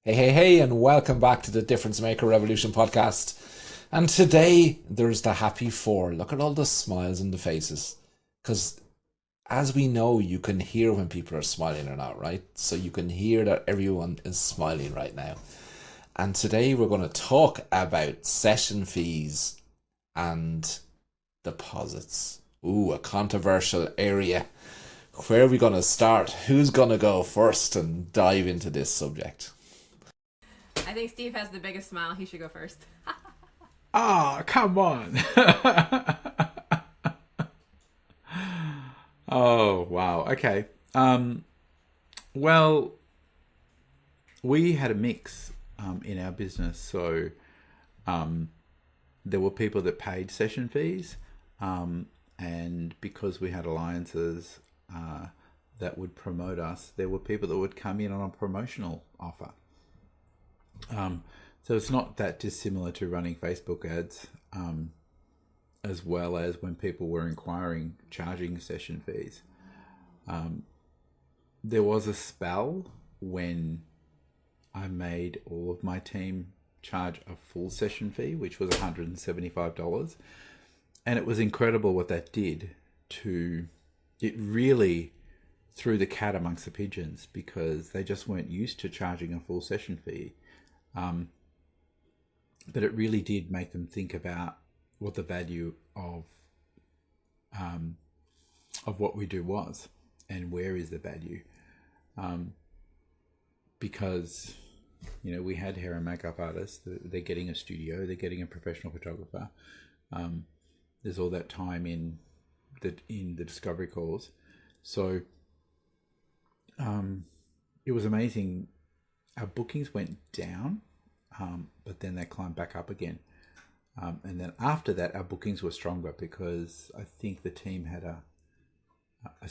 Hey, hey, hey, and welcome back to the Difference Maker Revolution podcast. And today, there's the happy four. Look at all the smiles on the faces. Because as we know, you can hear when people are smiling or not, right? So you can hear that everyone is smiling right now. And today, we're going to talk about session fees and deposits. Ooh, a controversial area. Where are we going to start? Who's going to go first and dive into this subject? I think Steve has the biggest smile. He should go first. Ah, come on. Oh, wow. Okay. Well, we had a mix in our business. So there were people that paid session fees. And because we had alliances that would promote us, there were people that would come in on a promotional offer. So it's not that dissimilar to running Facebook ads, as well as when people were inquiring charging session fees. There was a spell when I made all of my team charge a full session fee, which was $175. And it was incredible what that did to it. Really threw the cat amongst the pigeons because they just weren't used to charging a full session fee. But it really did make them think about what the value of what we do was, and where is the value. Because we had hair and makeup artists. They're getting a studio. They're getting a professional photographer. There's all that time in the discovery calls. So it was amazing. Our bookings went down, but then they climbed back up again. And then after that, our bookings were stronger because I think the team had a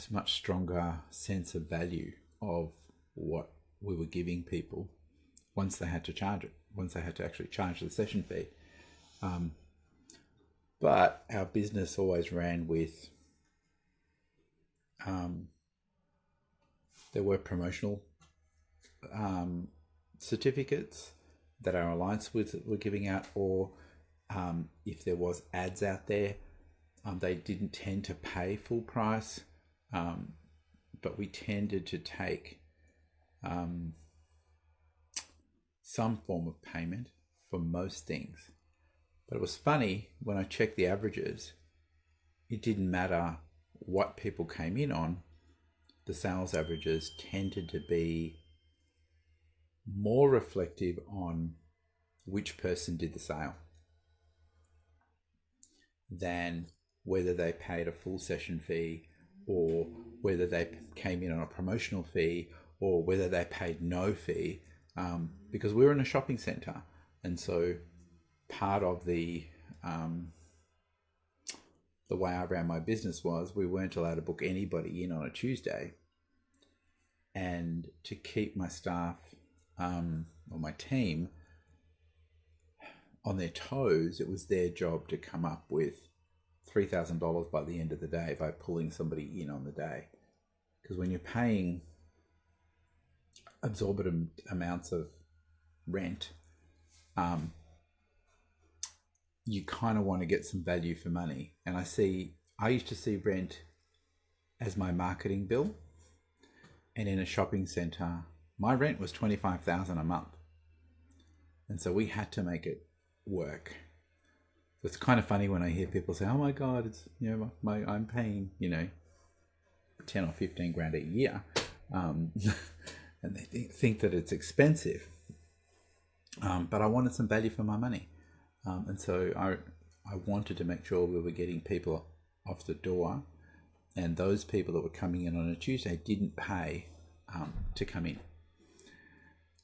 much stronger sense of value of what we were giving people once they had to charge it, once they had to actually charge the session fee. But our business always ran with, there were promotional certificates that our alliance were giving out, or if there was ads out there, they didn't tend to pay full price, but we tended to take some form of payment for most things. But it was funny, when I checked the averages, it didn't matter what people came in on. The sales averages tended to be more reflective on which person did the sale than whether they paid a full session fee, or whether they came in on a promotional fee, or whether they paid no fee, because we were in a shopping centre. And so part of the way I ran my business was we weren't allowed to book anybody in on a Tuesday. And to keep my staff or my team on their toes, it was their job to come up with $3,000 by the end of the day by pulling somebody in on the day. Because when you're paying exorbitant amounts of rent, you kind of want to get some value for money. And I used to see rent as my marketing bill. And in a shopping centre, my rent was $25,000 a month. And so we had to make it work. So it's kind of funny when I hear people say, "Oh my God, it's I'm paying 10 or 15 grand a year," and they think that it's expensive. But I wanted some value for my money, and so I wanted to make sure we were getting people off the door, and those people that were coming in on a Tuesday didn't pay to come in.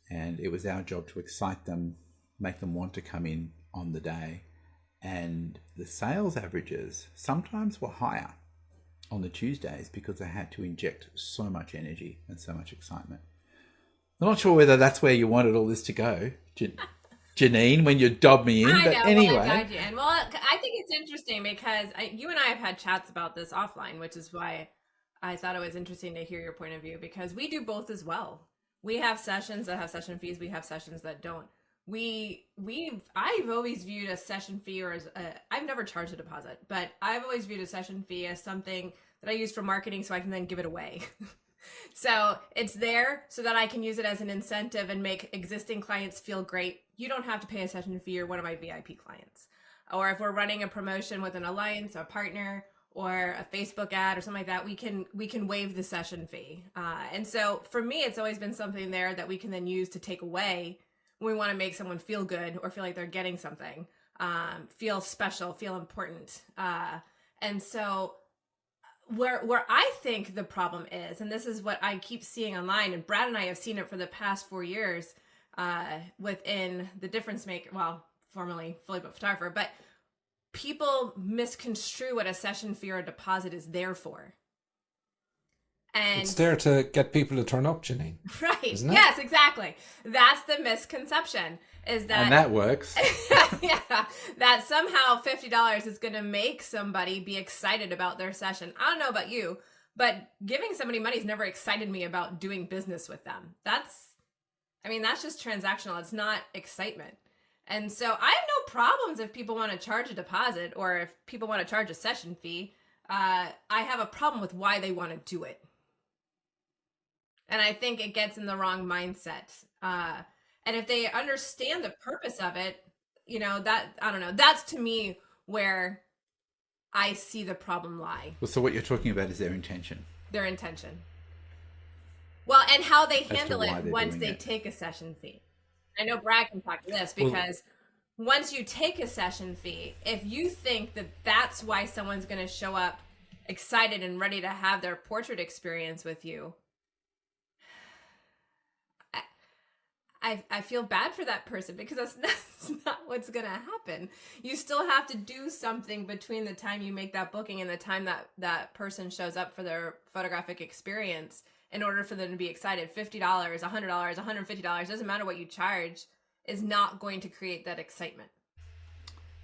And it was our job to excite them, make them want to come in on the day. And the sales averages sometimes were higher on the Tuesdays because they had to inject so much energy and so much excitement. I'm not sure whether that's where you wanted all this to go, Janine, when you dobbed me in. I But know. Well, I anyway, got you. And well, I think it's interesting because you and I have had chats about this offline, which is why I thought it was interesting to hear your point of view, because we do both as well. We have sessions that have session fees. We have sessions that don't. I've always viewed a session fee I've never charged a deposit, but I've always viewed a session fee as something that I use for marketing so I can then give it away. So it's there so that I can use it as an incentive and make existing clients feel great. You don't have to pay a session fee. You're one of my VIP clients. Or if we're running a promotion with an alliance, a partner, or a Facebook ad or something like that, we can waive the session fee. And so for me, it's always been something there that we can then use to take away when we want to make someone feel good or feel like they're getting something, feel special, feel important. And so where I think the problem is, and this is what I keep seeing online, and Brad and I have seen it for the past 4 years within the Difference Maker, well, formerly Fully Booked Photographer, but people misconstrue what a session fee or a deposit is there for. And It's there to get people to turn up, Janine. right. Isn't it? Yes, exactly. That's the misconception, is that And that works. yeah, that somehow $50 is going to make somebody be excited about their session. I don't know about you, but giving somebody money has never excited me about doing business with them. That's just transactional. It's not excitement. And so I have no problems if people want to charge a deposit or if people want to charge a session fee. I have a problem with why they want to do it. And I think it gets in the wrong mindset. And if they understand the purpose of it, I don't know, that's to me where I see the problem lie. Well, so what you're talking about is their intention. Their intention. Well, and how they As to handle why it they're once doing they it. take a session fee. I know Brad can talk to this because once you take a session fee, if you think that that's why someone's going to show up excited and ready to have their portrait experience with you, I feel bad for that person because that's not what's going to happen. You still have to do something between the time you make that booking and the time that person shows up for their photographic experience in order for them to be excited. $50, $100, $150, doesn't matter what you charge, is not going to create that excitement.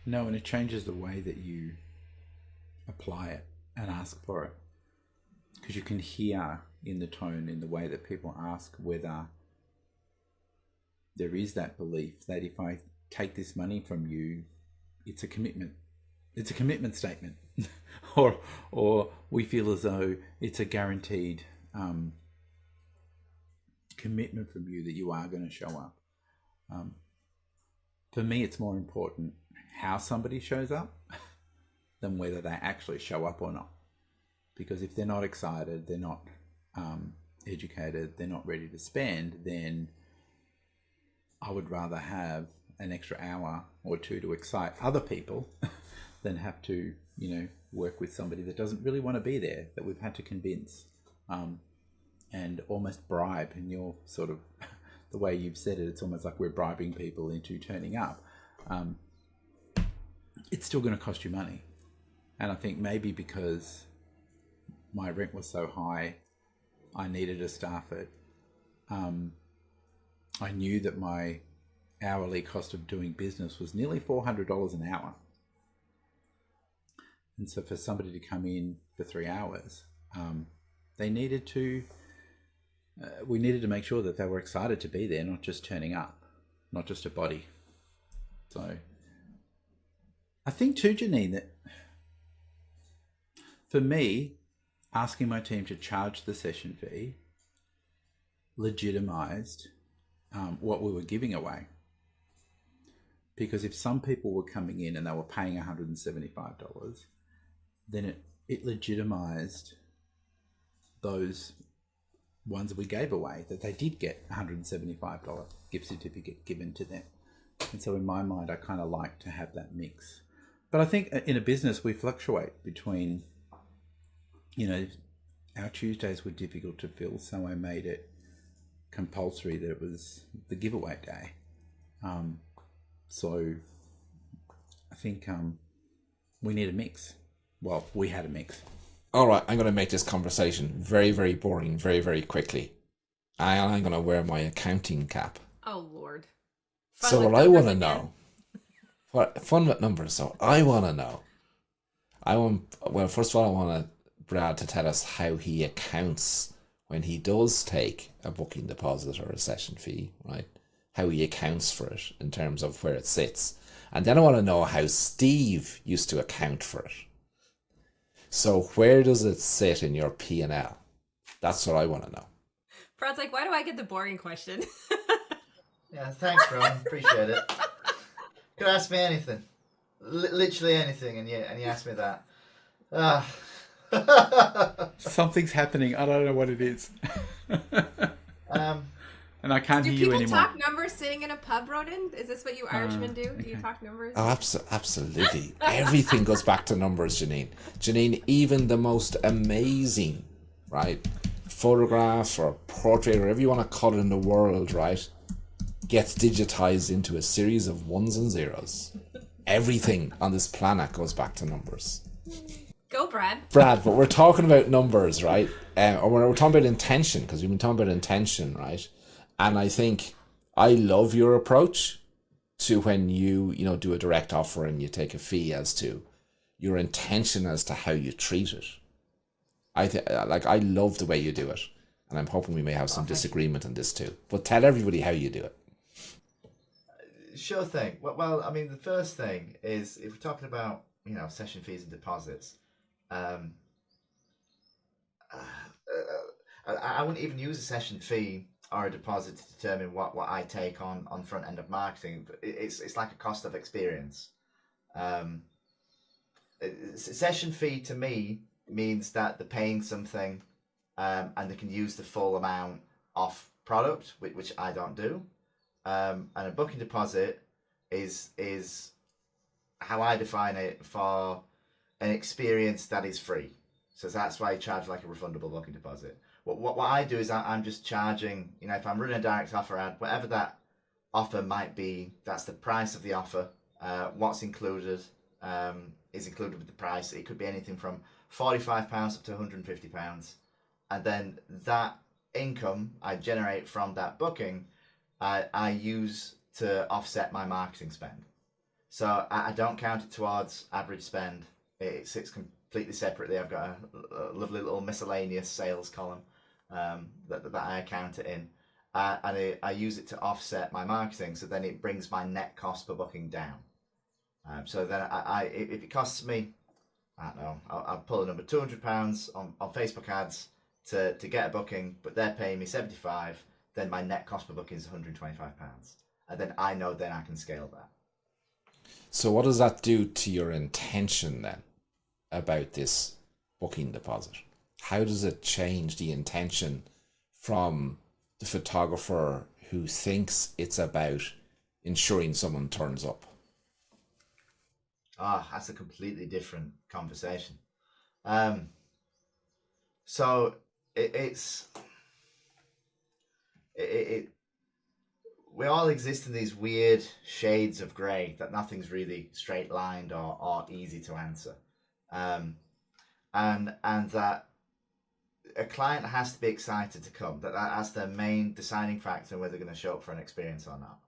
No, and it changes the way that you apply it and ask for it. Because you can hear in the tone, in the way that people ask, whether there is that belief that if I take this money from you, it's a commitment. It's a commitment statement. or we feel as though it's a guaranteed commitment from you that you are going to show up. For me, it's more important how somebody shows up than whether they actually show up or not. Because if they're not excited, they're not educated, they're not ready to spend, then I would rather have an extra hour or two to excite other people than have to, work with somebody that doesn't really want to be there, that we've had to convince and almost bribe. And you're sort of, the way you've said it, it's almost like we're bribing people into turning up. It's still going to cost you money. And I think maybe because my rent was so high, I needed to staff it. I knew that my hourly cost of doing business was nearly $400 an hour. And so for somebody to come in for 3 hours, we needed to make sure that they were excited to be there, not just turning up, not just a body. So I think too, Janine, that for me, asking my team to charge the session fee legitimized what we were giving away. Because if some people were coming in and they were paying $175, then it legitimized those ones that we gave away, that they did get $175 gift certificate given to them. And so in my mind, I kind of like to have that mix. But I think in a business, we fluctuate between, our Tuesdays were difficult to fill, so I made it compulsory that it was the giveaway day. So I think we need a mix. Well, we had a mix. All right, I'm going to make this conversation very, very boring, very, very quickly. I'm going to wear my accounting cap. Oh, Lord. So what I want to know, fun with numbers. So I want to know. First of all, I want Brad to tell us how he accounts when he does take a booking deposit or a session fee, right? How he accounts for it in terms of where it sits. And then I want to know how Steve used to account for it. So where does it sit in your P&L? That's what I want to know. Brad's like, why do I get the boring question? Yeah, thanks, Ron. Appreciate it. Could ask me anything, literally anything, and you asked me that. Something's happening. I don't know what it is. And I can't Do hear you people anymore. talk numbers sitting in a pub, Ronan? Is this what you Irishmen do? Do you talk numbers? Oh, absolutely. Everything goes back to numbers, Janine. Janine, even the most amazing, right, photograph or portrait, or whatever you want to call it in the world, right, gets digitized into a series of ones and zeros. Everything on this planet goes back to numbers. Go, Brad. Brad, but we're talking about numbers, right? Or we're talking about intention, because we've been talking about intention, right? And I think I love your approach to when you do a direct offer and you take a fee, as to your intention as to how you treat it. I love the way you do it, and I'm hoping we may have some disagreement on this too. But tell everybody how you do it. Sure thing. Well, I mean, the first thing is, if we're talking about session fees and deposits, I wouldn't even use a session fee or a deposit to determine what I take on front end of marketing. It's like a cost of experience. Session fee to me means that they're paying something, and they can use the full amount of product, which I don't do. And a booking deposit is how I define it, for an experience that is free. So that's why I charge like a refundable booking deposit. What I do is I'm just charging, if I'm running a direct offer ad, whatever that offer might be, that's the price of the offer. What's included is included with the price. It could be anything from £45 up to £150. And then that income I generate from that booking, I use to offset my marketing spend. So I don't count it towards average spend. It sits completely separately. I've got a lovely little miscellaneous sales column that I account it in, and I use it to offset my marketing. So then it brings my net cost per booking down. So then if it costs me, I don't know, I'll pull a number, £200 on Facebook ads to get a booking, but they're paying me £75. Then my net cost per booking is £125, and then I know then I can scale that. So what does that do to your intention then about this booking deposit? How does it change the intention from the photographer who thinks it's about ensuring someone turns up? That's a completely different conversation. So we all exist in these weird shades of grey that nothing's really straight lined or easy to answer, and that a client has to be excited to come. That's their main deciding factor whether they're going to show up for an experience or not.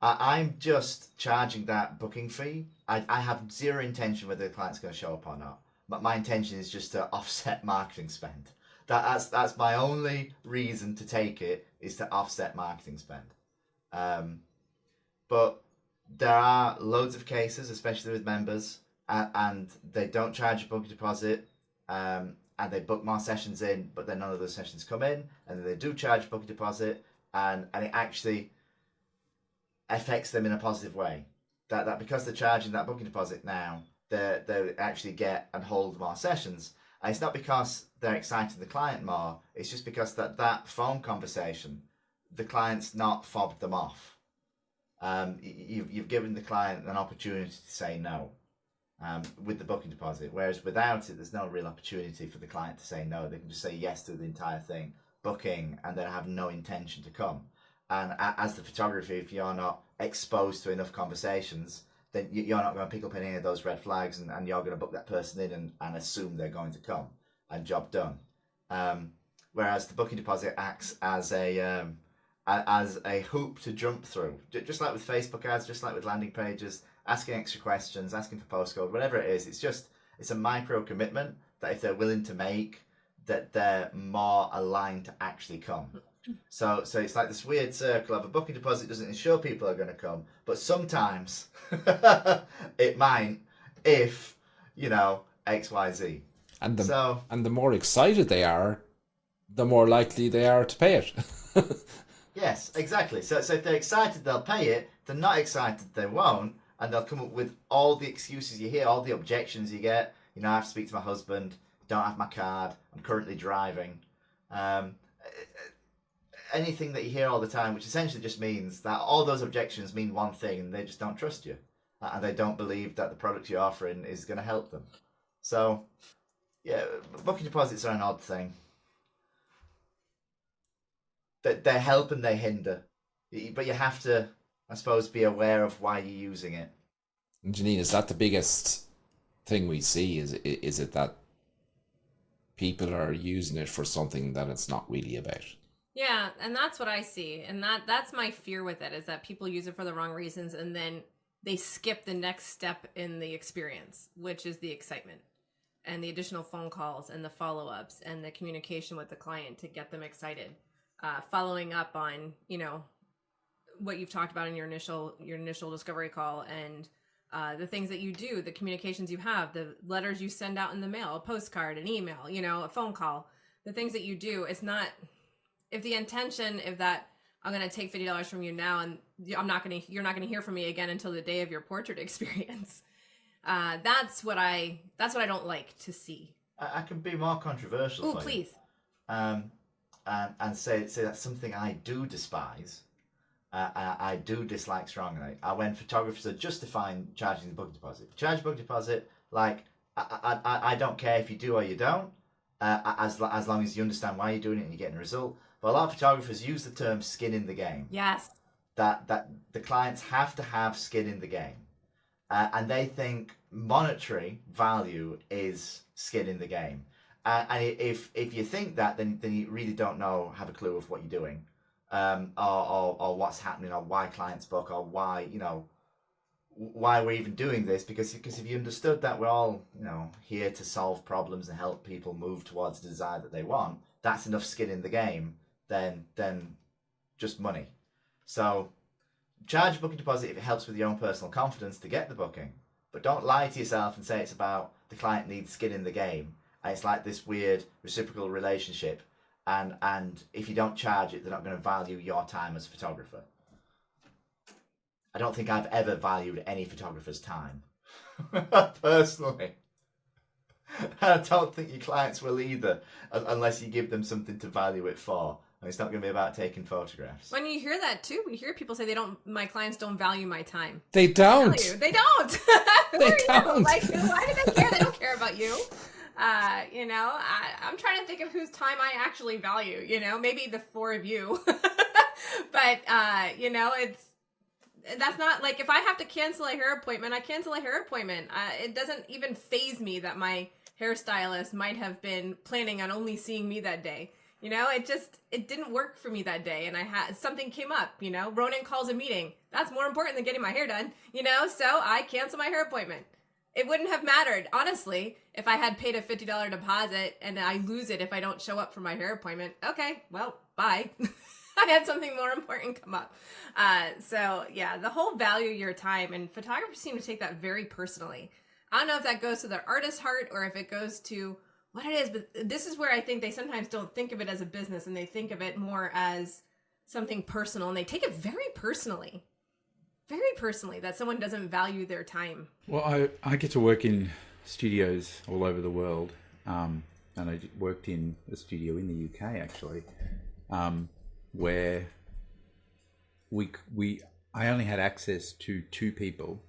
I'm just charging that booking fee. I have zero intention whether the client's going to show up or not. But my intention is just to offset marketing spend. That's my only reason to take it, is to offset marketing spend. But there are loads of cases, especially with members, and they don't charge a booking deposit, and they book more sessions in, but then none of those sessions come in, and then they do charge a booking deposit, and it actually affects them in a positive way. That because they're charging that booking deposit now, they actually get and hold more sessions. And it's not because they're exciting the client more, it's just because that phone conversation, the client's not fobbed them off. You've given the client an opportunity to say no with the booking deposit, whereas without it, there's no real opportunity for the client to say no. They can just say yes to the entire thing, booking, and then have no intention to come. And as the photographer, if you're not exposed to enough conversations, then you're not going to pick up any of those red flags, and you're going to book that person in and assume they're going to come, and job done. Whereas the booking deposit acts as a hoop to jump through, just like with Facebook ads, just like with landing pages, asking extra questions, asking for postcode, whatever it is. It's a micro commitment that if they're willing to make, that they're more aligned to actually come. So it's like this weird circle of a booking deposit doesn't ensure people are going to come, but sometimes it might if, XYZ. And the So more excited they are, the more likely they are to pay it. yes, exactly. So if they're excited, they'll pay it. If they're not excited, they won't, and they'll come up with all the excuses you hear, all the objections you get. I have to speak to my husband. Don't have my card. I'm currently driving. Um, Anything that you hear all the time, which essentially just means that all those objections mean one thing, and they just don't trust you, and they don't believe that the product you're offering is going to help them. So, yeah, booking deposits are an odd thing. They help and they hinder, but you have to, I suppose, be aware of why you're using it. Janine, is that the biggest thing we see? Is it that people are using it for something that it's not really about? Yeah, and that's what I see. And that's my fear with it, is that people use it for the wrong reasons and then they skip the next step in the experience, which is the excitement and the additional phone calls and the follow-ups and the communication with the client to get them excited. Following up on, what you've talked about in your initial discovery call, and the things that you do, the communications you have, the letters you send out in the mail, a postcard, an email, a phone call, the things that you do. It's not, if the intention, if that I'm going to take $50 from you now and you're not going to hear from me again until the day of your portrait experience. That's what I don't like to see. I can be more controversial. Oh, please. And say that's something I do despise. I do dislike strongly. When photographers are justifying charging the book deposit. Charge book deposit, like, I don't care if you do or you don't, as long as you understand why you're doing it and you're getting a result. But a lot of photographers use the term skin in the game. Yes. That the clients have to have skin in the game. And they think monetary value is skin in the game. And if you think that, then you really don't have a clue of what you're doing, or what's happening, or why clients book, or why why we're even doing this. Because if you understood that we're all here to solve problems and help people move towards the desire that they want, that's enough skin in the game. Then just money. So charge a booking deposit if it helps with your own personal confidence to get the booking, but don't lie to yourself and say it's about the client needs skin in the game. And it's like this weird reciprocal relationship, and if you don't charge it, they're not going to value your time as a photographer. I don't think I've ever valued any photographer's time, personally. I don't think your clients will either, unless you give them something to value it for. And it's not going to be about taking photographs. When you hear that too, we hear people say my clients don't value my time. They don't. They don't. They don't. Like, why do they care? They don't care about you. I'm trying to think of whose time I actually value, maybe the four of you. But, that's not, like, if I have to cancel a hair appointment, I cancel a hair appointment. It doesn't even faze me that my hairstylist might have been planning on only seeing me that day. It didn't work for me that day, and something came up, Ronan calls a meeting. That's more important than getting my hair done, so I cancel my hair appointment. It wouldn't have mattered, honestly, if I had paid a $50 deposit and I lose it if I don't show up for my hair appointment. Okay, well, bye. I had something more important come up. So yeah, the whole value your time, and photographers seem to take that very personally. I don't know if that goes to their artist heart or if it goes to what it is, but this is where I think they sometimes don't think of it as a business, and they think of it more as something personal, and they take it very personally that someone doesn't value their time. Well, I get to work in studios all over the world, and I worked in a studio in the UK actually, where I only had access to 2 people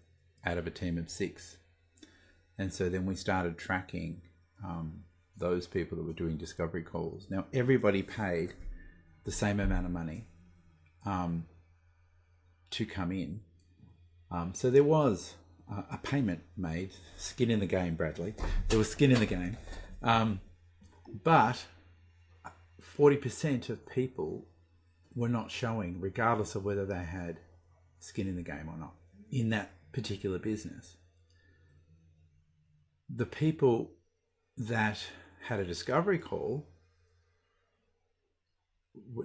out of a team of 6, and so then we started tracking those people that were doing discovery calls. Now everybody paid the same amount of money to come in, so there was a payment made. Skin in the game, Bradley. There was skin in the game, but 40% of people were not showing, regardless of whether they had skin in the game or not, in that particular business. The people that had a discovery call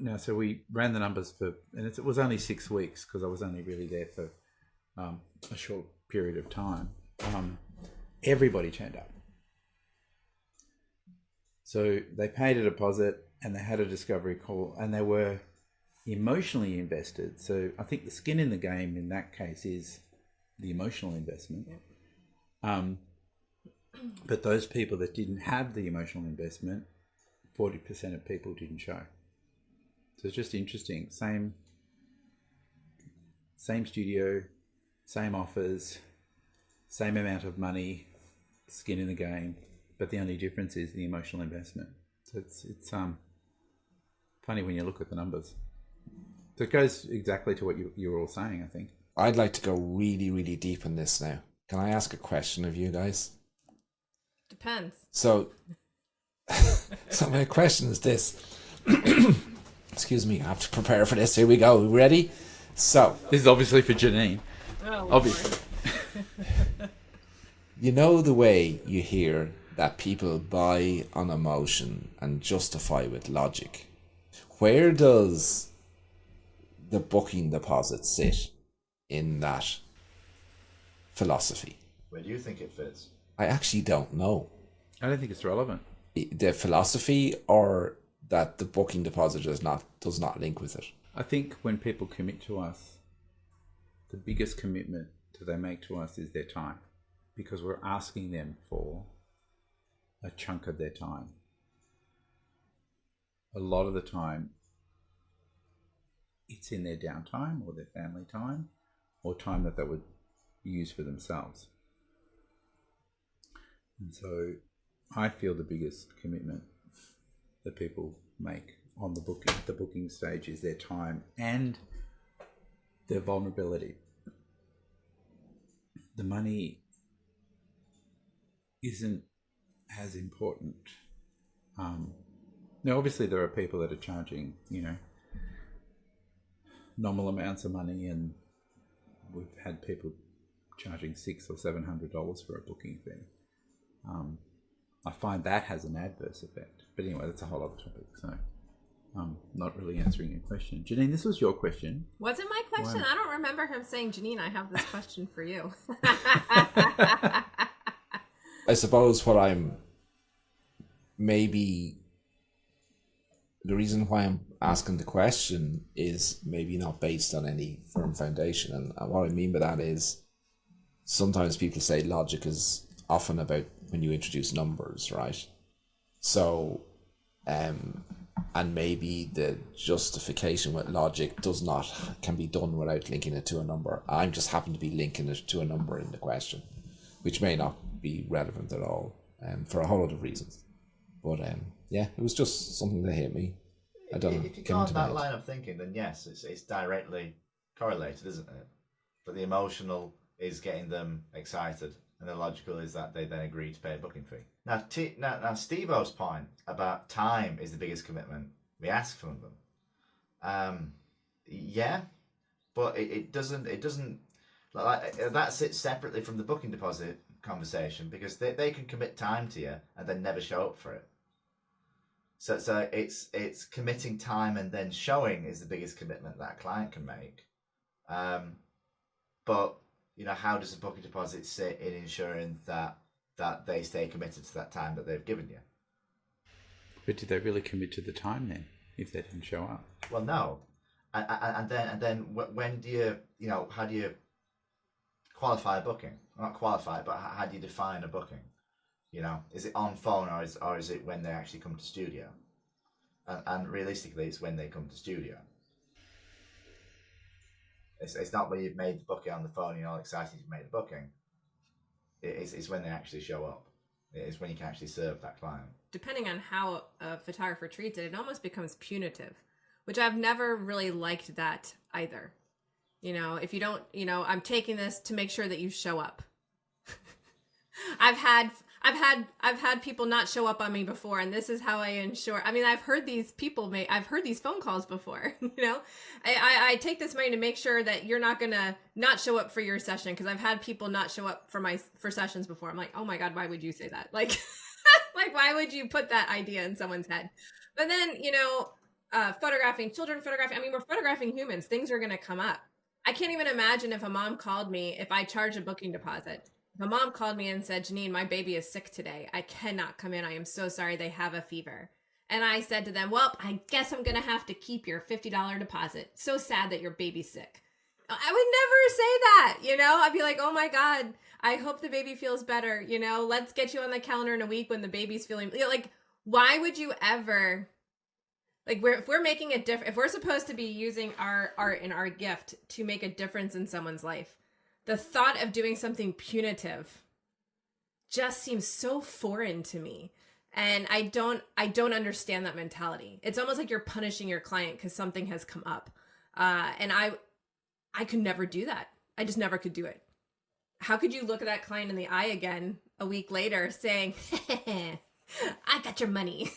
no, so we ran the numbers for, and it was only 6 weeks because I was only really there for a short period of time. Everybody turned up. So they paid a deposit and they had a discovery call and they were emotionally invested. So I think the skin in the game in that case is the emotional investment. But those people that didn't have the emotional investment, 40% of people didn't show. So it's just interesting. Same studio, same offers, same amount of money, skin in the game, but the only difference is the emotional investment. So it's funny when you look at the numbers. So it goes exactly to what you were all saying, I think. I'd like to go really, really deep in this now. Can I ask a question of you guys? Depends. So my question is this. Excuse me, I have to prepare for this. Here we go. Ready? So this is obviously for Janine. Oh, obviously. You know the way you hear that people buy on emotion and justify with logic. Where does the booking deposit sit in that philosophy? Where do you think it fits? I actually don't know. I don't think it's relevant. The philosophy, or that the booking deposit does not link with it? I think when people commit to us, the biggest commitment that they make to us is their time, because we're asking them for a chunk of their time. A lot of the time, it's in their downtime or their family time or time that they would use for themselves. And so I feel the biggest commitment that people make on the booking stage is their time and their vulnerability. The money isn't as important. Now, obviously, there are people that are charging, nominal amounts of money, and we've had people charging $600 or $700 for a booking fee. I find that has an adverse effect. But anyway, that's a whole other topic. So I'm not really answering your question. Janine, this was your question. Was it my question? Wow. I don't remember him saying, Janine, I have this question for you. I suppose what I'm maybe... The reason why I'm asking the question is maybe not based on any firm foundation. And what I mean by that is sometimes people say logic is often about when you introduce numbers, right? So, and maybe the justification with logic can be done without linking it to a number. I just happen to be linking it to a number in the question, which may not be relevant at all, for a whole lot of reasons. But yeah, it was just something that hit me. I don't know. If you go on that line of thinking, then yes, it's directly correlated, isn't it? But the emotional is getting them excited, and the logical is that they then agree to pay a booking fee. Now Steve-O's point about time is the biggest commitment we ask from them. Yeah, but it doesn't like that sits separately from the booking deposit conversation, because they can commit time to you and then never show up for it. So it's committing time and then showing is the biggest commitment that a client can make. But how does a booking deposit sit in ensuring that they stay committed to that time that they've given you? But did they really commit to the time then, if they didn't show up? Well, no. And then when do you how do you qualify a booking? Not qualify it, but how do you define a booking? Is it on phone or is it when they actually come to studio? And realistically, it's when they come to studio. It's not when you've made the booking on the phone and you're all excited you've made the booking. It's when they actually show up. It's when you can actually serve that client. Depending on how a photographer treats it, it almost becomes punitive, which I've never really liked that either. If you don't, I'm taking this to make sure that you show up. I've had people not show up on me before, and this is how I ensure. I mean, I've heard these phone calls before. I take this money to make sure that you're not gonna not show up for your session, because I've had people not show up for sessions before. I'm like, oh my god, why would you say that? Like, like why would you put that idea in someone's head? But then photographing children, I mean, we're photographing humans. Things are going to come up. I can't even imagine if a mom called me, if I charged a booking deposit. If a mom called me and said, Janine, my baby is sick today. I cannot come in. I am so sorry. They have a fever. And I said to them, well, I guess I'm going to have to keep your $50 deposit. So sad that your baby's sick. I would never say that, I'd be like, oh my God, I hope the baby feels better. Let's get you on the calendar in a week when the baby's feeling, like, why would you ever, like, if we're making a difference, if we're supposed to be using our art and our gift to make a difference in someone's life, the thought of doing something punitive just seems so foreign to me. And I don't understand that mentality. It's almost like you're punishing your client because something has come up. And I could never do that. I just never could do it. How could you look at that client in the eye again a week later saying, I got your money?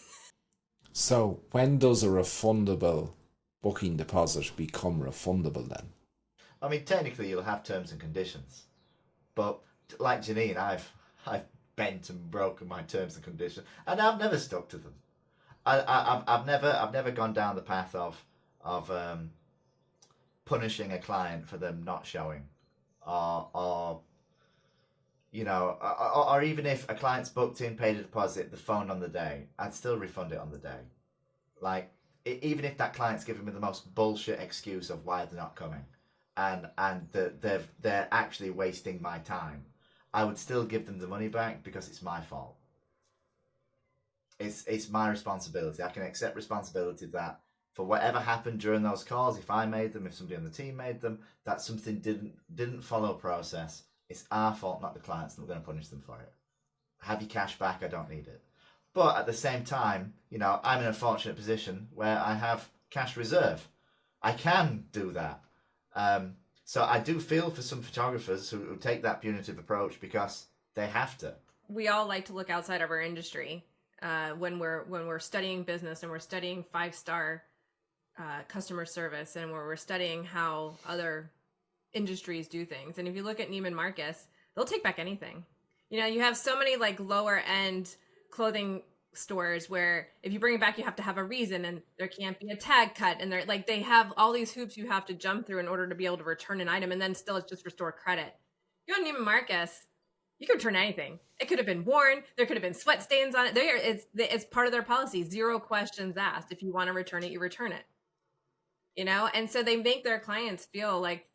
So when does a refundable booking deposit become refundable then? I mean, technically, you'll have terms and conditions, but like Janine, I've bent and broken my terms and conditions, and I've never stuck to them. I've never gone down the path of punishing a client for them not showing, or even if a client's booked in, paid a deposit, the phone on the day, I'd still refund it on the day. Like, even if that client's giving me the most bullshit excuse of why they're not coming, and they're actually wasting my time, I would still give them the money back because it's my fault. It's my responsibility. I can accept responsibility that for whatever happened during those calls, if I made them, if somebody on the team made them, that something didn't follow a process, it's our fault, not the client's, and we're going to punish them for it. Have your cash back, I don't need it. But at the same time, I'm in a fortunate position where I have cash reserve. I can do that. So I do feel for some photographers who take that punitive approach because they have to. We all like to look outside of our industry when we're studying business and we're studying 5-star customer service, and where we're studying how other industries do things. And if you look at Neiman Marcus, they'll take back anything. You have so many like lower end clothing stores where if you bring it back, you have to have a reason, and there can't be a tag cut, and they're like, they have all these hoops you have to jump through in order to be able to return an item, and then still it's just restore credit. You go to Neiman Marcus, you can return anything. It could have been worn. There could have been sweat stains on it. It's part of their policy. 0 questions asked. If you want to return it, you return it. And so they make their clients feel like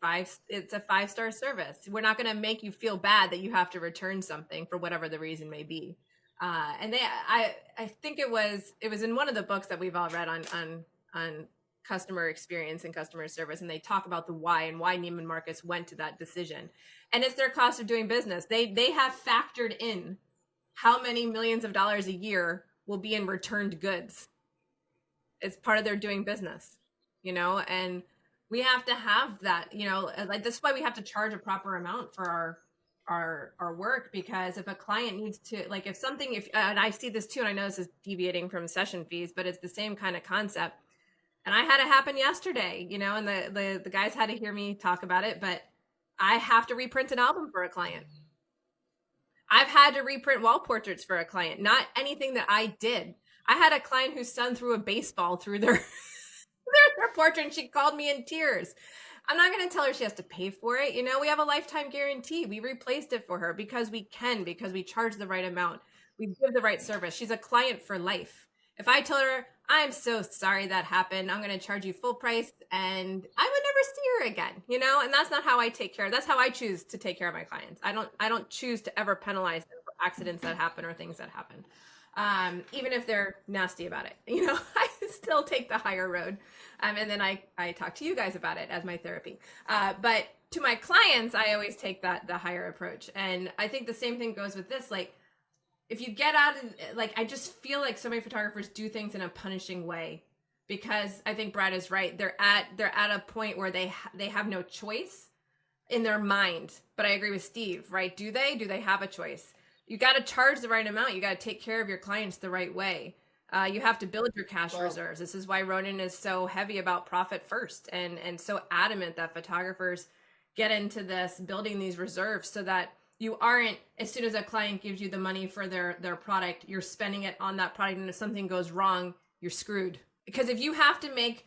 it's a 5-star service. We're not going to make you feel bad that you have to return something for whatever the reason may be. And I think it was in one of the books that we've all read on customer experience and customer service, and they talk about the why and why Neiman Marcus went to that decision. And it's their cost of doing business. They have factored in how many millions of dollars a year will be in returned goods. It's part of their doing business. And we have to have that, like, that's why we have to charge a proper amount for our work, because if a client needs to, like, and I see this too, and I know this is deviating from session fees, but it's the same kind of concept. And I had it happen yesterday, and the guys had to hear me talk about it, but I have to reprint an album for a client. I've had to reprint wall portraits for a client, not anything that I did. I had a client whose son threw a baseball through their portrait, and she called me in tears. I'm not going to tell her she has to pay for it. We have a lifetime guarantee. We replaced it for her because we charge the right amount. We give the right service. She's a client for life. If I tell her, I'm so sorry that happened, I'm going to charge you full price, and I would never see her again, and that's not how I take care. That's how I choose to take care of my clients. I don't choose to ever penalize them for accidents that happen or things that happen. Even if they're nasty about it, I still take the higher road. And then I talk to you guys about it as my therapy. But to my clients, I always take the higher approach. And I think the same thing goes with this. Like, if you get out of, like, I just feel like so many photographers do things in a punishing way, because I think Brad is right. They're at a point where they have no choice in their mind. But I agree with Steve, right? Do they have a choice? You got to charge the right amount. You got to take care of your clients the right way. You have to build your cash reserves. This is why Ronan is so heavy about profit first, and so adamant that photographers get into this, building these reserves, so that you aren't, as soon as a client gives you the money for their product, you're spending it on that product, and if something goes wrong, you're screwed. Because if you have to make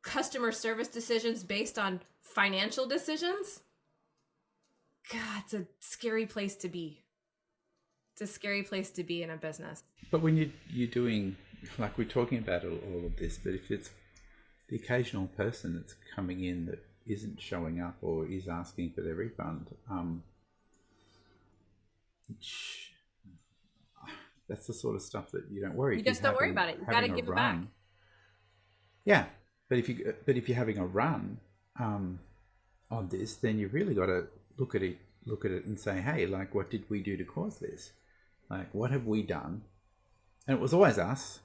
customer service decisions based on financial decisions, God, it's a scary place to be. It's a scary place to be in a business. But when you're doing, like we're talking about all of this, but if it's the occasional person that's coming in that isn't showing up or is asking for their refund, that's the sort of stuff that you don't worry. You just don't worry about it. You got to give it back. Yeah, but if you're having a run on this, then you've really got to look at it and say, hey, like, what did we do to cause this? Like, what have we done? And it was always us.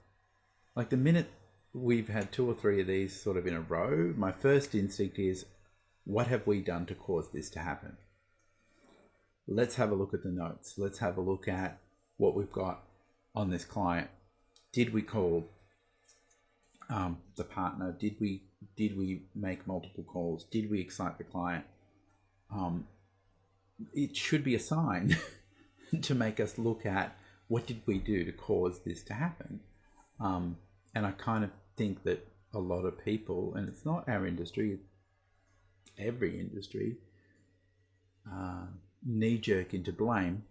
Like, the minute we've had 2 or 3 of these sort of in a row, my first instinct is, what have we done to cause this to happen? Let's have a look at the notes. Let's have a look at what we've got on this client. Did we call the partner? Did we make multiple calls? Did we excite the client? It should be a sign to make us look at what did we do to cause this to happen. And I kind of think that a lot of people, and it's not our industry, every industry, knee-jerk into blame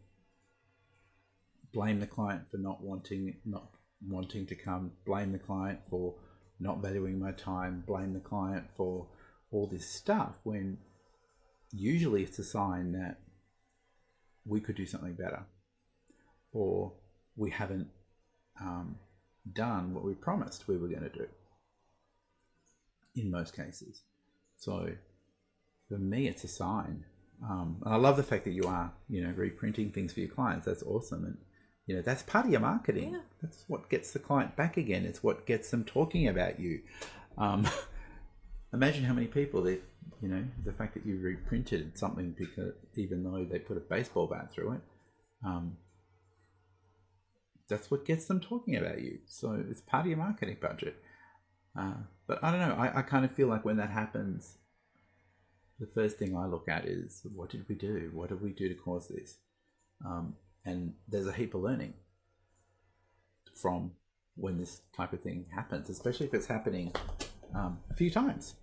the client for not wanting to come, blame the client for not valuing my time, blame the client for all this stuff, when usually it's a sign that we could do something better, or we haven't done what we promised we were going to do in most cases. So for me, it's a sign. And I love the fact that you are, reprinting things for your clients. That's awesome. And, that's part of your marketing. Yeah. That's what gets the client back again. It's what gets them talking about you. Imagine how many people that, the fact that you reprinted something, because even though they put a baseball bat through it, that's what gets them talking about you. So it's part of your marketing budget. But I don't know. I kind of feel like when that happens, the first thing I look at is, what did we do? What did we do to cause this? And there's a heap of learning from when this type of thing happens, especially if it's happening a few times.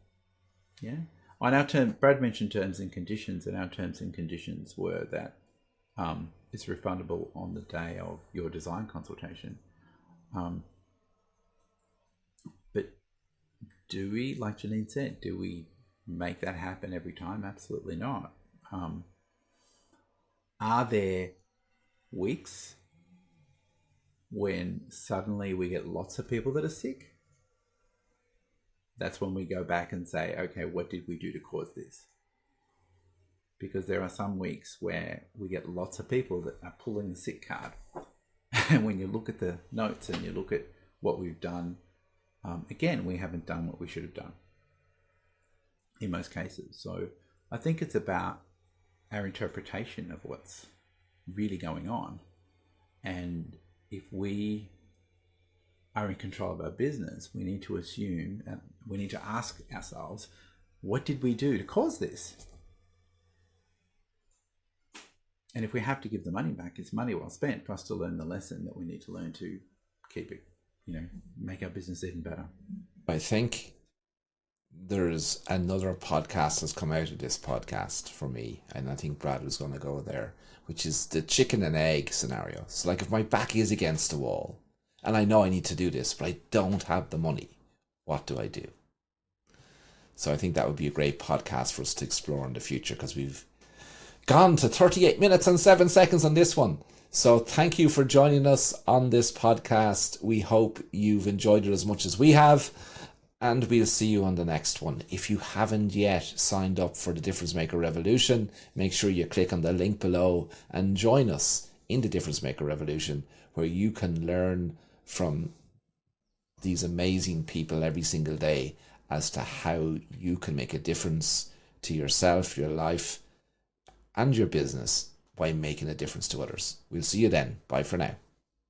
Yeah. On our term, Brad mentioned terms and conditions, and our terms and conditions were that it's refundable on the day of your design consultation. But do we, like Janine said, do we make that happen every time? Absolutely not. Are there weeks when suddenly we get lots of people that are sick? That's when we go back and say, okay, what did we do to cause this? Because there are some weeks where we get lots of people that are pulling the sick card. And when you look at the notes and you look at what we've done, again, we haven't done what we should have done in most cases. So I think it's about our interpretation of what's really going on. And if we are in control of our business, we need to assume, and we need to ask ourselves, what did we do to cause this? And if we have to give the money back, it's money well spent for us to learn the lesson that we need to learn to keep it, make our business even better. I think there's another podcast that's come out of this podcast for me, and I think Brad was going to go there, which is the chicken and egg scenario. So like, if my back is against the wall and I know I need to do this, but I don't have the money, what do I do? So I think that would be a great podcast for us to explore in the future, because we've gone to 38 minutes and 7 seconds on this one. So thank you for joining us on this podcast. We hope you've enjoyed it as much as we have, and we'll see you on the next one. If you haven't yet signed up for the Difference Maker Revolution, make sure you click on the link below and join us in the Difference Maker Revolution, where you can learn from these amazing people every single day as to how you can make a difference to yourself, your life, and your business by making a difference to others. We'll see you then. Bye for now.